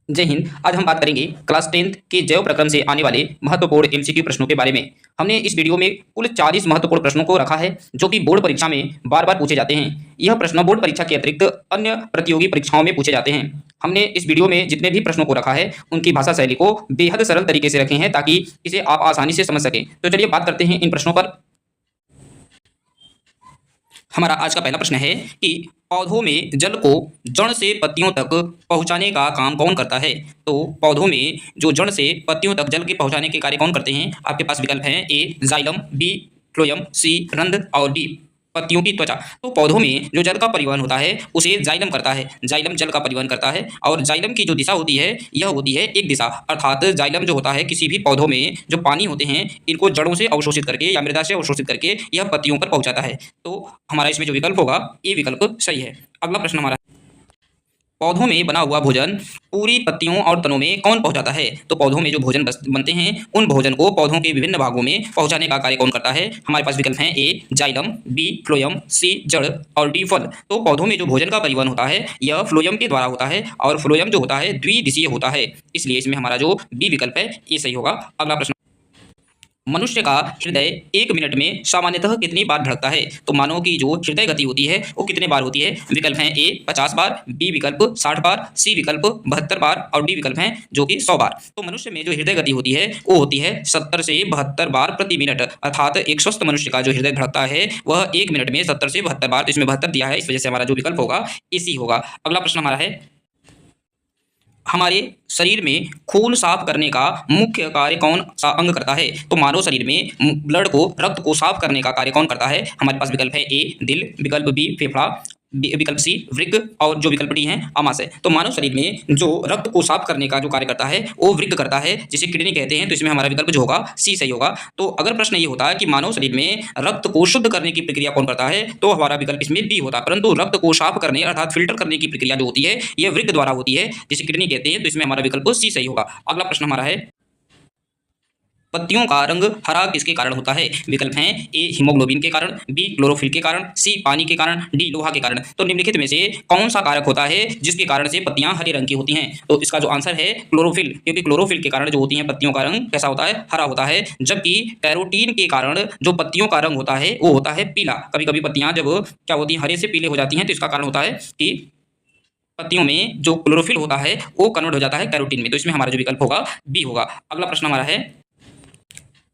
जय हिंद। आज हम बात करेंगे क्लास 10th के जैव प्रक्रम से आने वाले महत्वपूर्ण एमसीक्यू प्रश्नों के बारे में। हमने इस वीडियो में कुल 40 महत्वपूर्ण प्रश्नों को रखा है जो कि बोर्ड परीक्षा में बार बार पूछे जाते हैं। यह प्रश्न बोर्ड परीक्षा के अतिरिक्त अन्य प्रतियोगी परीक्षाओं में पूछे जाते हैं। हमने इस वीडियो में जितने भी प्रश्नों को रखा है उनकी भाषा शैली को बेहद सरल तरीके से रखे हैं ताकि इसे आप आसानी से समझ सकें। तो चलिए बात करते हैं इन प्रश्नों पर। हमारा आज का पहला प्रश्न है कि पौधों में जल को जड़ से पत्तियों तक पहुंचाने का काम कौन करता है। तो पौधों में जो जड़ से पत्तियों तक जल के पहुंचाने के कार्य कौन करते हैं। आपके पास विकल्प हैं ए जाइलम, बी फ्लोएम, सी रंध्र और डी पत्तियों की त्वचा। तो पौधों में जो जल का परिवहन होता है उसे जाइलम करता है। जाइलम जल का परिवहन करता है और जाइलम की जो दिशा होती है यह होती है एक दिशा, अर्थात जाइलम जो होता है किसी भी पौधों में जो पानी होते हैं इनको जड़ों से अवशोषित करके या मृदा से अवशोषित करके यह पत्तियों पर पहुंचाता है। तो हमारा इसमें जो विकल्प होगा ये विकल्प सही है। अगला प्रश्न हमारा, पौधों में बना हुआ भोजन पूरी पत्तियों और तनों में कौन पहुंचाता है। तो पौधों में जो भोजन बनते हैं उन भोजन को पौधों के विभिन्न भागों में पहुंचाने का कार्य कौन करता है। हमारे पास विकल्प हैं ए जाइलम, बी फ्लोएम, सी जड़ और डी फल। तो पौधों में जो भोजन का परिवहन होता है यह फ्लोएम के द्वारा होता है और फ्लोएम जो होता है द्विदिशीय होता है, इसलिए इसमें हमारा जो बी विकल्प है ये सही होगा। अगला प्रश्न, मनुष्य का हृदय 1 मिनट में सामान्यतः कितनी बार धड़कता है। तो मानव की जो हृदय गति होती है वो कितने बार होती है। विकल्प हैं ए 50 बार, बी विकल्प 60 बार, सी विकल्प 72 बार और डी विकल्प हैं जो कि 100 बार। तो मनुष्य में जो हृदय गति होती है वो होती है 70 से 72 बार प्रति मिनट, अर्थात एक स्वस्थ मनुष्य का जो हृदय धड़कता है वह 1 मिनट में 70 से 72 बार। तो इसमें 72 दिया है, इस वजह से हमारा जो विकल्प होगा इसी होगा। अगला प्रश्न हमारा है, हमारे शरीर में खून साफ करने का मुख्य कार्य कौन सा अंग करता है। तो मानव शरीर में ब्लड को, रक्त को साफ करने का कार्य कौन करता है। हमारे पास विकल्प है ए दिल, विकल्प बी फेफड़ा, विकल्प सी वृक्क और जो विकल्प डी है आमाशय। तो मानव शरीर में जो रक्त को साफ करने का जो कार्य करता है वो वृक्क करता है, जिसे किडनी कहते हैं। तो इसमें हमारा विकल्प जो होगा सी सही होगा। तो अगर प्रश्न ये होता है कि मानव शरीर में रक्त को शुद्ध करने की प्रक्रिया कौन करता है तो हमारा विकल्प इसमें बी होता है, परंतु रक्त को साफ करने अर्थात फिल्टर करने की प्रक्रिया जो होती है यह वृक्क द्वारा होती है, जिसे किडनी कहते हैं। तो इसमें हमारा विकल्प सी सही होगा। अगला प्रश्न हमारा है, पत्तियों का रंग हरा किसके कारण होता है। विकल्प हैं ए हीमोग्लोबिन के कारण, बी क्लोरोफिल के कारण, सी पानी के कारण, डी लोहा के कारण। तो निम्नलिखित में से कौन सा कारक होता है जिसके कारण से पत्तियां हरे रंग की होती हैं। तो इसका जो आंसर है क्लोरोफिल, क्योंकि क्लोरोफिल के कारण जो होती हैं पत्तियों का रंग कैसा होता है, हरा होता है। जबकि कैरोटीन के कारण जो पत्तियों का रंग होता है वो होता है पीला। कभी कभी पत्तियां जब क्या होती हैं हरे से पीले हो जाती हैं तो इसका कारण होता है कि पत्तियों में जो क्लोरोफिल होता है वो कन्वर्ट हो जाता है कैरोटीन में। तो इसमें हमारा जो विकल्प होगा बी होगा। अगला प्रश्न हमारा है,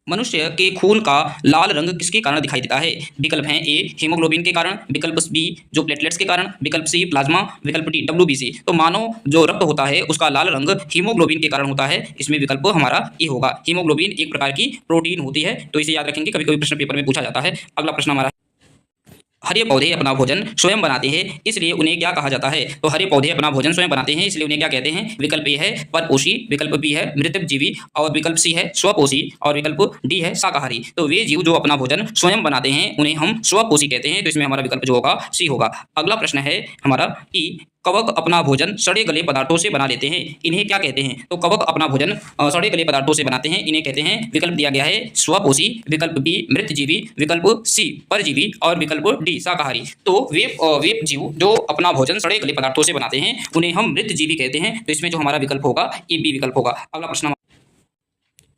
मनुष्य के खून का लाल रंग किसके कारण दिखाई देता है। विकल्प हैं ए हीमोग्लोबिन के कारण, विकल्प बी जो प्लेटलेट्स के कारण, विकल्प सी प्लाज्मा, विकल्प डी डब्ल्यूबीसी। तो मानव जो रक्त होता है उसका लाल रंग हीमोग्लोबिन के कारण होता है, इसमें विकल्प हमारा ए होगा। हीमोग्लोबिन एक प्रकार की प्रोटीन होती है, तो इसे याद रखेंगे, कभी कभी प्रश्न पेपर में पूछा जाता है। अगला प्रश्न हमारा, हरे पौधे अपना भोजन स्वयं बनाते हैं इसलिए उन्हें क्या कहा जाता है। तो हरे पौधे अपना भोजन स्वयं बनाते हैं इसलिए उन्हें क्या कहते हैं। विकल्प ए है परपोषी, विकल्प बी है मृतजीवी और विकल्प सी है स्वपोषी और विकल्प डी है शाकाहारी। तो वे जीव जो अपना भोजन स्वयं बनाते हैं उन्हें हम स्वपोषी कहते हैं। तो इसमें हमारा विकल्प जो होगा सी होगा। अगला प्रश्न है हमारा कि कवक अपना भोजन सड़े गले पदार्थों से बना लेते हैं, इन्हें क्या कहते हैं। तो कवक अपना भोजन सड़े गले पदार्थों से बनाते हैं, इन्हें कहते हैं। विकल्प दिया गया है स्वपोषी, विकल्प बी मृतजीवी, विकल्प सी परजीवी और विकल्प डी शाकाहारी। तो वे जीव जो अपना भोजन सड़े गले पदार्थों से बनाते हैं उन्हें हम मृतजीवी कहते हैं। तो इसमें जो हमारा विकल्प होगा ये बी विकल्प होगा। अगला प्रश्न,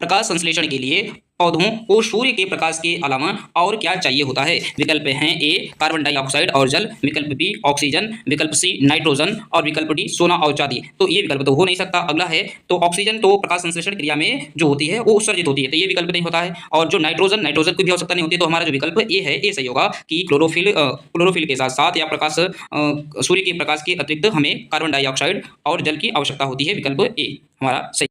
प्रकाश संश्लेषण के लिए पौधों को सूर्य के प्रकाश के अलावा और क्या चाहिए होता है। विकल्प हैं ए कार्बन डाइऑक्साइड और जल, विकल्प बी ऑक्सीजन, विकल्प सी नाइट्रोजन और विकल्प डी सोना और चांदी। तो ये विकल्प तो हो नहीं सकता। अगला है, तो ऑक्सीजन तो प्रकाश संश्लेषण क्रिया में जो होती है वो उत्सर्जित होती है, तो ये विकल्प नहीं होता है। और जो नाइट्रोजन की भी आवश्यकता नहीं होती, तो हमारा जो विकल्प ए है ये सही होगा कि क्लोरोफिल के साथ साथ या प्रकाश सूर्य के प्रकाश के अतिरिक्त हमें कार्बन डाइऑक्साइड और जल की आवश्यकता होती है। विकल्प ए हमारा सही।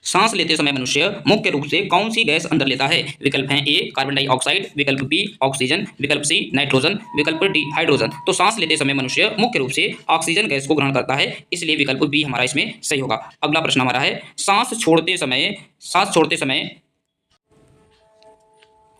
सांस लेते समय मनुष्य मुख्य रूप से कौन सी गैस अंदर लेता है। विकल्प हैं ए कार्बन डाइऑक्साइड, विकल्प बी ऑक्सीजन, विकल्प सी नाइट्रोजन, विकल्प डी हाइड्रोजन। तो सांस लेते समय मनुष्य मुख्य रूप से ऑक्सीजन गैस को ग्रहण करता है, इसलिए विकल्प बी हमारा इसमें सही होगा। अगला प्रश्न हमारा है, सांस छोड़ते समय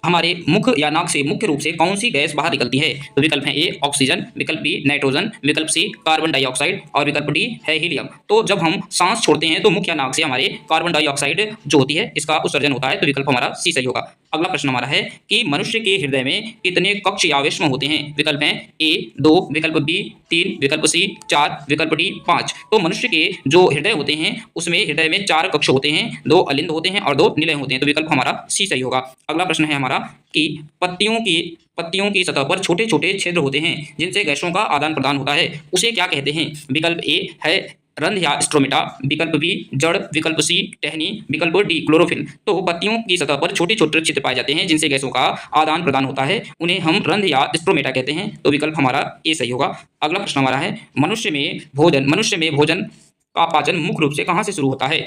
हमारे मुख या नाक से मुख्य रूप से कौन सी गैस बाहर निकलती है। तो विकल्प हैं ए ऑक्सीजन, विकल्प बी नाइट्रोजन, विकल्प सी कार्बन डाइऑक्साइड और विकल्प डी है हीलियम। तो जब हम सांस छोड़ते हैं तो मुख या नाक से हमारे कार्बन डाइऑक्साइड जो होती है इसका उत्सर्जन होता है, तो विकल्प हमारा सी सही होगा। अगला प्रश्न हमारा है कि मनुष्य के हृदय में कितने कक्ष या वेश्म होते हैं? विकल्प हैं ए 2, विकल्प बी 3, विकल्प सी 4, विकल्प डी 5। तो मनुष्य के जो हृदय होते हैं उसमें हृदय में 4 कक्ष होते हैं, 2 अलिंद होते हैं और 2 निलय होते हैं। तो विकल्प हमारा सी सही होगा। अगला प्रश्न है हमारा कि पत्तियों की सतह पर छोटे छोटे छिद्र होते हैं जिनसे गैसों का आदान प्रदान होता है, उसे क्या कहते हैं? विकल्प ए है रंध्र या स्ट्रोमेटा, विकल्प बी जड़, विकल्प सी टहनी, विकल्प डी क्लोरोफिल। तो पत्तियों की सतह पर छोटे छोटे छिद्र पाए जाते हैं जिनसे गैसों का आदान प्रदान होता है, उन्हें हम रंध्र या स्ट्रोमेटा कहते हैं। तो विकल्प हमारा ए सही होगा। अगला प्रश्न हमारा है मनुष्य में भोजन का पाचन मुख्य रूप से कहाँ से शुरू होता है?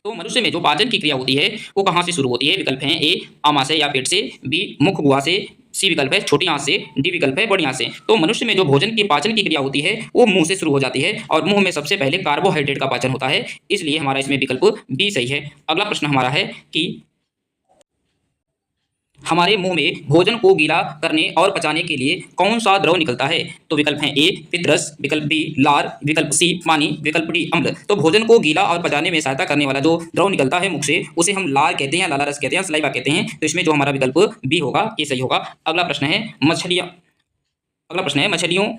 तो मनुष्य में जो पाचन की क्रिया होती है वो कहाँ से शुरू होती है? विकल्प हैं ए आमाशय या पेट से, बी मुख गुहा से, सी विकल्प है छोटी आंत से, डी विकल्प है बड़ी आंत से। तो मनुष्य में जो भोजन की पाचन की क्रिया होती है वो मुंह से शुरू हो जाती है और मुंह में सबसे पहले कार्बोहाइड्रेट का पाचन होता है, इसलिए हमारा इसमें विकल्प बी सही है। अगला प्रश्न हमारा है कि हमारे मुंह में भोजन को गीला करने और पचाने के लिए कौन सा द्रव निकलता है? तो विकल्प हैं ए पित्तरस, विकल्प बी लार, विकल्प सी पानी, विकल्प डी अम्ल। तो भोजन को गीला और पचाने में सहायता करने वाला जो द्रव निकलता है मुख से उसे हम लार कहते हैं, लाला रस कहते हैं, सलाइवा कहते हैं। तो इसमें जो हमारा विकल्प बी होगा ये सही होगा। अगला प्रश्न है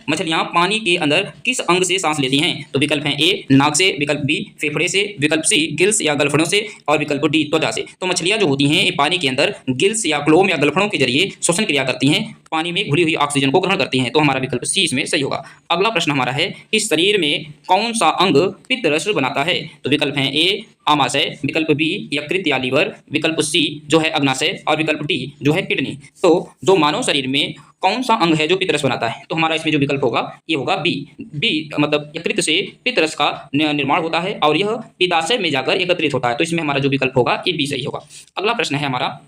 मछलियां पानी के अंदर किस अंग से सांस लेती हैं? तो विकल्प हैं ए नाक से, विकल्प बी फेफड़े से, विकल्प सी गिल्स या गलफड़ों से और विकल्प डी त्वचा से। तो मछलियां जो होती हैं ये पानी के अंदर गिल्स या क्लोम या गलफड़ों के जरिए श्वसन क्रिया करती हैं, पानी में घुली हुई ऑक्सीजन को ग्रहण करती हैं। तो हमारा विकल्प सी इसमें सही होगा। अगला प्रश्न हमारा है कि शरीर में कौन सा अंग पित्त रस बनाता है? तो विकल्प हैं ए आमाशय, विकल्प बी यकृत या लीवर, विकल्प सी जो है अग्नाशय और विकल्प डी जो है किडनी। तो जो मानव शरीर में कौन सा अंग है जो पित्त रस बनाता है? तो हमारा इसमें जो विकल्प होगा ये होगा बी मतलब यकृत से पित्त रस का निर्माण होता है और यह पित्ताशय में जाकर एकत्रित होता है। तो इसमें हमारा जो विकल्प होगा ये बी सही होगा। अगला प्रश्न है हमारा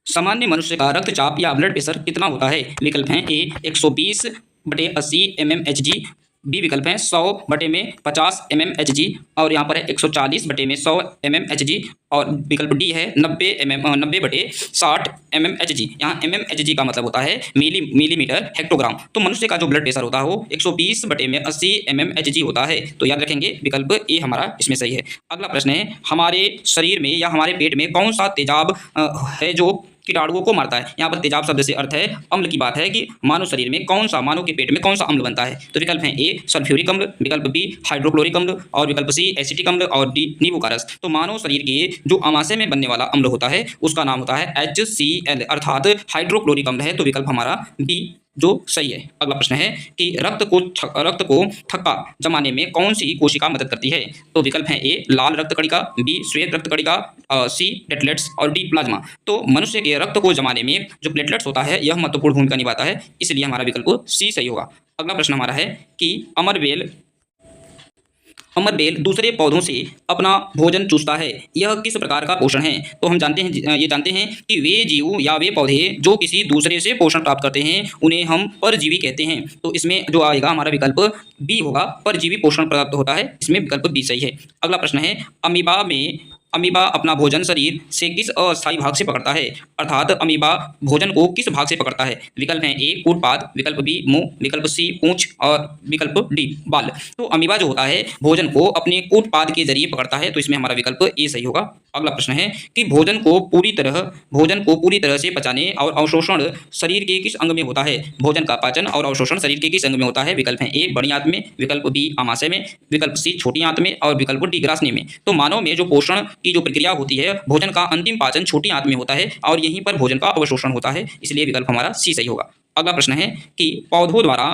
सामान्य मनुष्य का रक्तचाप या ब्लड प्रेशर कितना होता है? विकल्प हैं ए 120/80 mmHg, बी विकल्प है 100/50 mmHg और यहाँ पर है 140/100 mmHg और विकल्प डी है 90/60 mmHg। यहाँ mmHg का मतलब होता है मिलीमीटर हेक्टोग्राम। तो मनुष्य का जो ब्लड प्रेशर होता है वो 120/80 mmHg होता है। तो याद रखेंगे विकल्प ए हमारा इसमें सही है। अगला प्रश्न है हमारे शरीर में या हमारे पेट में कौन सा तेजाब है जो कीटाणुओं को मारता है? यहाँ पर तेजाब शब्द से अर्थ है अम्ल की बात है कि मानव शरीर में मानव के पेट में कौन सा अम्ल बनता है? तो विकल्प हैं ए सल्फ्यूरिक अम्ल, विकल्प बी हाइड्रोक्लोरिक अम्ल और विकल्प सी एसिटिक अम्ल और डी नींबू का रस। तो मानव शरीर के जो आमाशय में बनने वाला अम्ल होता है उसका नाम होता है HCl अर्थात हाइड्रोक्लोरिक अम्ल है। तो विकल्प हमारा बी जो सही है। अगला प्रश्न है कि रक्त को थक्का जमाने में कौन सी कोशिका मदद करती है? तो विकल्प हैं ए लाल रक्त कणिका, बी श्वेत रक्त कणिका, सी प्लेटलेट्स और डी प्लाज्मा। तो मनुष्य के रक्त को जमाने में जो प्लेटलेट्स होता है यह महत्वपूर्ण भूमिका निभाता है, इसलिए हमारा विकल्प सी सही होगा। अगला प्रश्न हमारा है कि अमरबेल दूसरे पौधों से अपना भोजन चूसता है, यह किस प्रकार का पोषण है? तो हम जानते हैं कि वे जीव या वे पौधे जो किसी दूसरे से पोषण प्राप्त करते हैं उन्हें हम परजीवी कहते हैं। तो इसमें जो आएगा हमारा विकल्प बी होगा, परजीवी पोषण प्राप्त होता है, इसमें विकल्प बी सही है। अगला प्रश्न है अमीबा अपना भोजन शरीर से किस अस्थायी भाग से पकड़ता है? अर्थात अमीबा भोजन को किस भाग से पकड़ता है? विकल्प हैं ए कूटपाद, विकल्प बी मुंह, विकल्प सी पूंछ और विकल्प डी बाल। तो अमीबा जो होता है भोजन को अपने कूटपाद के जरिए पकड़ता है, तो इसमें हमारा विकल्प ए सही होगा। अगला प्रश्न है कि भोजन को पूरी तरह से पचाने और अवशोषण शरीर के किस अंग में होता है? भोजन का पाचन और अवशोषण शरीर के किस अंग में होता है? विकल्प हैं ए बड़ी आंत में, विकल्प बी आमाशय में, विकल्प सी छोटी आंत में और विकल्प डी ग्रासनी में। तो मानव में जो पोषण की जो प्रक्रिया होती है भोजन का अंतिम पाचन छोटी आंत में होता है और यहीं पर भोजन का अवशोषण होता है, इसलिए विकल्प हमारा सी सही होगा। अगला प्रश्न है कि पौधों द्वारा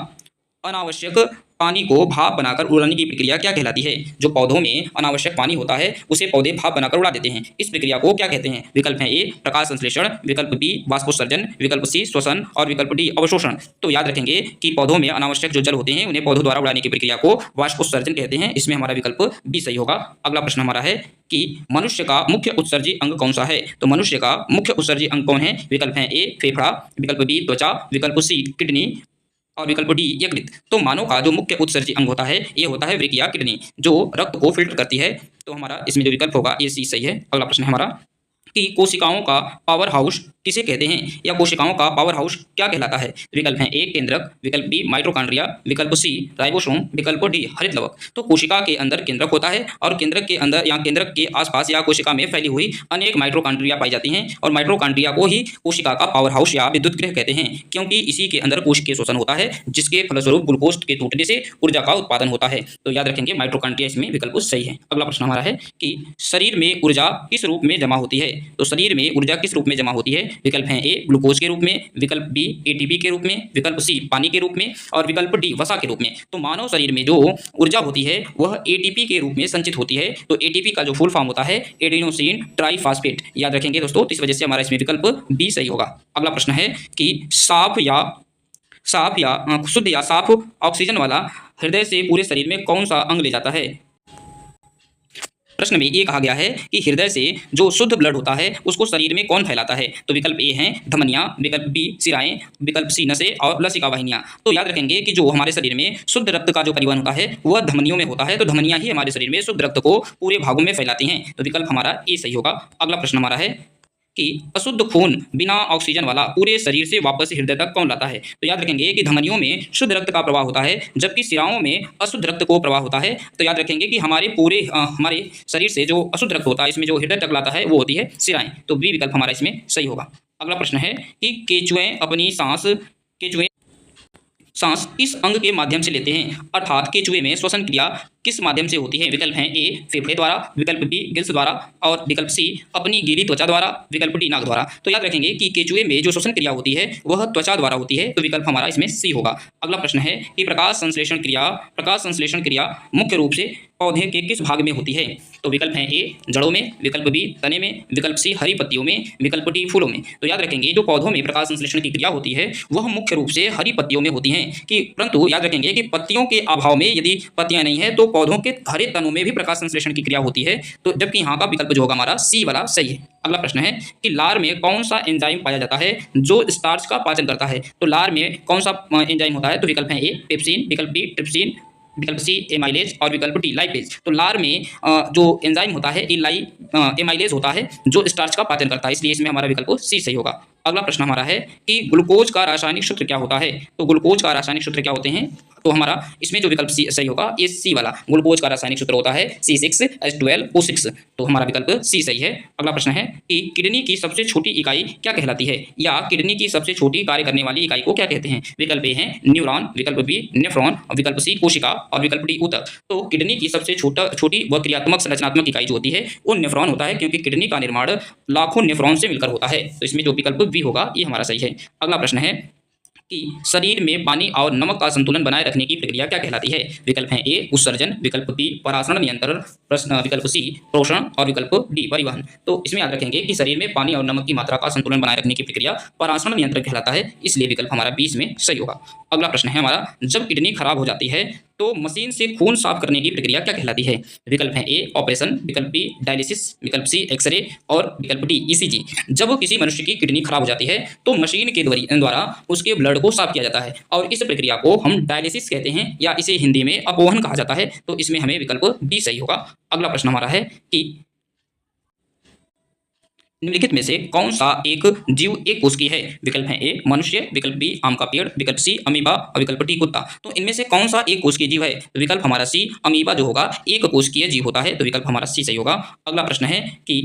अनावश्यक पानी को भाप बनाकर उड़ाने की प्रक्रिया क्या कहलाती है? जो पौधों में अनावश्यक पानी होता है उसे पौधे भाप बनाकर उड़ा देते हैं, इस प्रक्रिया को क्या कहते हैं? विकल्प हैं ए प्रकाश संश्लेषण, विकल्प बी वाष्पोत्सर्जन, विकल्प सी श्वसन और विकल्प डी अवशोषण। तो याद रखेंगे कि पौधों में अनावश्यक जो जल होते हैं उन्हें पौधों द्वारा उड़ाने की प्रक्रिया को वाष्पोत्सर्जन कहते हैं, इसमें हमारा विकल्प बी सही होगा। अगला प्रश्न हमारा है कि मनुष्य का मुख्य उत्सर्जी अंग कौन सा है? तो मनुष्य का मुख्य उत्सर्जी अंग कौन है? विकल्प हैं ए फेफड़ा, विकल्प बी त्वचा, विकल्प सी किडनी और विकल्प डी यकृत। तो मानव का जो मुख्य उत्सर्जी अंग होता है ये होता है वृक्क या किडनी जो रक्त को फिल्टर करती है। तो हमारा इसमें जो विकल्प होगा ये सी सही है। अगला प्रश्न है हमारा कि कोशिकाओं का पावर हाउस किसे कहते हैं, या कोशिकाओं का पावर हाउस क्या कहलाता है। विकल्प हैं ए केंद्रक, विकल्प बी माइटोकॉन्ड्रिया, विकल्प सी राइबोसोम, विकल्प डी हरित लवक। तो कोशिका के अंदर केंद्रक होता है और केंद्रक के अंदर या केंद्रक के आसपास या कोशिका में फैली हुई अनेक माइटोकॉन्ड्रिया पाई जाती हैं और माइटोकॉन्ड्रिया को ही कोशिका का पावर हाउस या विद्युत गृह कहते हैं, क्योंकि इसी के अंदर कोशिकीय शोषण होता है जिसके फलस्वरूप ग्लूकोज के टूटने से ऊर्जा का उत्पादन होता है। तो याद रखेंगे माइटोकॉन्ड्रिया इसमें विकल्प सही है। अगला प्रश्न हमारा है कि शरीर में ऊर्जा किस रूप में जमा होती है। तो शरीर में ऊर्जा किस रूप में जमा होती है। विकल्प हैं ए ग्लूकोज के रूप में, विकल्प बी एटीपी के रूप में, विकल्प सी पानी के रूप में और विकल्प डी वसा के रूप में। तो मानव शरीर में जो ऊर्जा होती है वह एटीपी के रूप में संचित होती है। तो एटीपी का जो फुल फॉर्म होता है एडिनोसिन ट्राइफॉस्फेट, याद रखेंगे दोस्तों। तो इस वजह से हमारा इसमें विकल्प बी सही होगा। अगला प्रश्न है कि शुद्ध या साफ ऑक्सीजन वाला हृदय से पूरे शरीर में कौन सा अंग ले जाता है। प्रश्न में ये कहा गया है कि हृदय से जो शुद्ध ब्लड होता है उसको शरीर में कौन फैलाता है। तो विकल्प ए हैं धमनियां, विकल्प बी सिराएं, विकल्प सी नसें और लसिका वाहिनियां। तो याद रखेंगे कि जो हमारे शरीर में शुद्ध रक्त का जो परिवहन होता है वह धमनियों में होता है। तो धमनियां ही हमारे शरीर में शुद्ध रक्त को पूरे भागों में फैलाती हैं। तो विकल्प हमारा ए सही होगा। अगला प्रश्न हमारा है कि अशुद्ध खून बिना ऑक्सीजन वाला पूरे शरीर से वापस हृदय तक कौन लाता है। तो याद रखेंगे कि धमनियों में शुद्ध रक्त का प्रवाह होता है जबकि सिराओं में अशुद्ध रक्त को प्रवाह होता है। तो याद रखेंगे कि हमारे शरीर से जो अशुद्ध रक्त होता है इसमें जो हृदय तक लाता है वो होती है सिराएं। तो बी विकल्प हमारा इसमें सही होगा। अगला प्रश्न है कि केंचुए अपनी सांस किस अंग के माध्यम से लेते हैं, अर्थात केंचुए में श्वसन क्रिया किस माध्यम से होती है। विकल्प हैं ए फेफड़े द्वारा, विकल्प बी गिल्स द्वारा और विकल्प सी अपनी गीली त्वचा द्वारा, विकल्प डी नाक द्वारा। तो याद रखेंगे कि केंचुए में जो श्वसन क्रिया होती है वह त्वचा द्वारा होती है। तो विकल्प हमारा इसमें सी होगा। अगला प्रश्न है कि प्रकाश संश्लेषण क्रिया मुख्य रूप से पौधे के किस भाग में होती है। तो विकल्प हैं ए जड़ों में, विकल्प बी तने में, विकल्प सी हरी पत्तियों में, विकल्प डी फूलों में। तो याद रखेंगे जो पौधों में प्रकाश संश्लेषण की क्रिया होती है वह मुख्य रूप से हरी पत्तियों में होती हैं, कि परंतु याद रखेंगे कि पत्तियों के अभाव में यदि पत्तियां नहीं है तो पौधों के हरे तनों में भी प्रकाश संश्लेषण की क्रिया होती है। तो जबकि यहाँ का विकल्प जो होगा हमारा सी वाला सही है। अगला प्रश्न है कि लार में कौन सा एंजाइम पाया जाता है जो स्टार्च का पाचन करता है। तो लार में कौन सा एंजाइम होता है। तो विकल्प है ए पेप्सिन, विकल्प बी ट्रिप्सिन, विकल्प सी एमाइलेज और विकल्प डी लाइपेज। तो लार में जो एंजाइम होता है एमाइलेज होता है जो स्टार्च का पाचन करता है, इसलिए इसमें हमारा विकल्प सी सही होगा। अगला प्रश्न हमारा है कि ग्लूकोज का रासायनिक सूत्र क्या होता है। तो ग्लूकोज का रासायनिक सूत्र क्या होते हैं। तो हमारा इसमें जो विकल्प सी सही होगा ये सी वाला, ग्लूकोज का रासायनिक सूत्र होता है C6H12O6। तो हमारा विकल्प सी सही है। अगला प्रश्न है कि किडनी की सबसे छोटी इकाई क्या कहलाती है, या किडनी की सबसे छोटी कार्य करने वाली इकाई को क्या कहते हैं। विकल्प ए है न्यूरॉन, विकल्प बी नेफ्रॉन, विकल्प सी कोशिका और विकल्प डी ऊतक। तो किडनी की सबसे छोटी व क्रियात्मक संरचनात्मक इकाई जो होती है वो नेफ्रॉन होता है, क्योंकि किडनी का निर्माण लाखों नेफ्रॉन से मिलकर होता है। तो इसमें जो विकल्प बी होगा ये हमारा सही है। अगला प्रश्न है कि शरीर में पानी और नमक का संतुलन बनाए रखने की प्रक्रिया क्या कहलाती है। विकल्प हैं ए उत्सर्जन, विकल्प बी परासरण नियंत्रण, विकल्प सी पोषण और विकल्प डी परिवहन। तो इसमें याद रखेंगे कि शरीर में पानी और नमक की मात्रा का संतुलन बनाए रखने की प्रक्रिया परासरण नियंत्रण कहलाता है, इसलिए विकल्प हमारा 20 में सही होगा। अगला प्रश्न है हमारा जब किडनी खराब हो जाती है तो मशीन से खून साफ करने की प्रक्रिया क्या कहलाती है। विकल्प हैं ए ऑपरेशन, विकल्प बी डायलिसिस, विकल्प सी एक्सरे और विकल्प डी ईसीजी। जब किसी मनुष्य की किडनी खराब हो जाती है तो मशीन के द्वारा उसके ब्लड को साफ किया जाता है और इस प्रक्रिया को हम डायलिसिस कहते हैं, या इसे हिंदी में अपवहन कहा जाता है। तो इसमें हमें विकल्प बी सही होगा। अगला प्रश्न हमारा है कि निम्नलिखित में से कौन सा एक जीव एक कोशिकीय है। विकल्प हैं ए मनुष्य, विकल्प बी आम का पेड़, विकल्प सी अमीबा और विकल्प डी कुत्ता। तो इनमें से कौन सा एक कोशिकीय जीव है। तो विकल्प हमारा सी अमीबा जो होगा एक कोशिकीय जीव होता है। तो विकल्प हमारा सी सही होगा। अगला प्रश्न है कि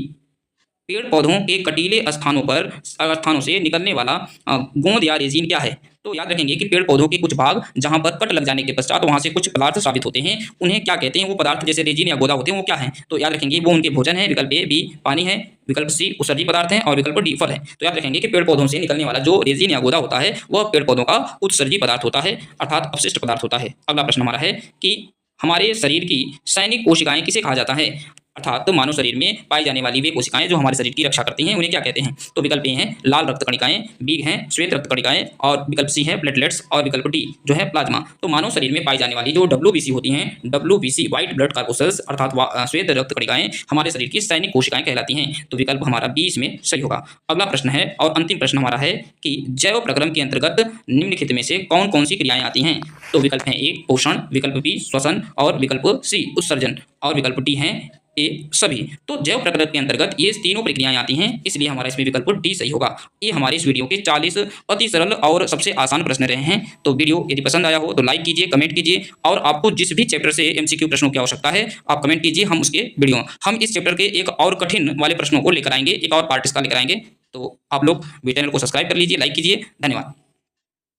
पेड़ पौधों के कटीले स्थानों से निकलने वाला गोंद या रेजिन क्या है। तो याद रखेंगे कि पेड़ पौधों के कुछ भाग जहां पर कट लग जाने के पश्चात वहां से कुछ पदार्थ साबित होते हैं, उन्हें क्या कहते हैं। वो पदार्थ जैसे रेजिन या गोदा होते हैं वो क्या है। तो याद रखेंगे वो उनके भोजन है। विकल्प ए बी पानी है, विकल्प सी उत्सर्जी पदार्थ है और विकल्प डी फल है। तो याद रखेंगे कि पेड़ पौधों से निकलने वाला जो रेजिन या गोदा होता है वह पेड़ पौधों का उत्सर्जी पदार्थ होता है, अर्थात अपशिष्ट पदार्थ होता है। अगला प्रश्न हमारा है कि हमारे शरीर की सैनिक कोशिकाएं किसे कहा जाता है, अर्थात मानव शरीर में पाई जाने वाली वे कोशिकाएं जो हमारे शरीर की रक्षा करती हैं उन्हें क्या कहते हैं। तो विकल्प ए हैं लाल रक्त कणिकाएं, बी हैं श्वेत रक्त कणिकाएं और विकल्प सी है प्लेटलेट्स और विकल्प डी जो है प्लाज्मा। तो मानव शरीर में पाई जाने वाली जो WBC होती हैं, WBC व्हाइट ब्लड कार्पोसेल्स अर्थात श्वेत रक्त कणिकाएं हमारे शरीर की सैनिक कोशिकाएं कहलाती हैं। तो विकल्प हमारा 20 में सही होगा। अगला प्रश्न है और अंतिम प्रश्न हमारा है कि जैव प्रक्रम के अंतर्गत निम्नलिखित में से कौन कौन सी क्रियाएं आती हैं। तो विकल्प हैं ए पोषण, विकल्प बी श्वसन और विकल्प सी उत्सर्जन और विकल्प डी है ए सभी। तो जैव प्रकृति के अंतर्गत ये तीनों प्रक्रियाएं आती हैं, इसलिए हमारा इसमें विकल्प डी सही होगा। ये हमारे इस वीडियो के 40 अति सरल और सबसे आसान प्रश्न रहे हैं। तो वीडियो यदि पसंद आया हो तो लाइक कीजिए, कमेंट कीजिए, और आपको जिस भी चैप्टर से एमसीक्यू प्रश्नों की आवश्यकता है आप कमेंट कीजिए, हम इस चैप्टर के एक और कठिन वाले प्रश्नों को लेकर आएंगे, एक और पार्ट इसका लेकर आएंगे। तो आप लोग चैनल को सब्सक्राइब कर लीजिए, लाइक कीजिए। धन्यवाद।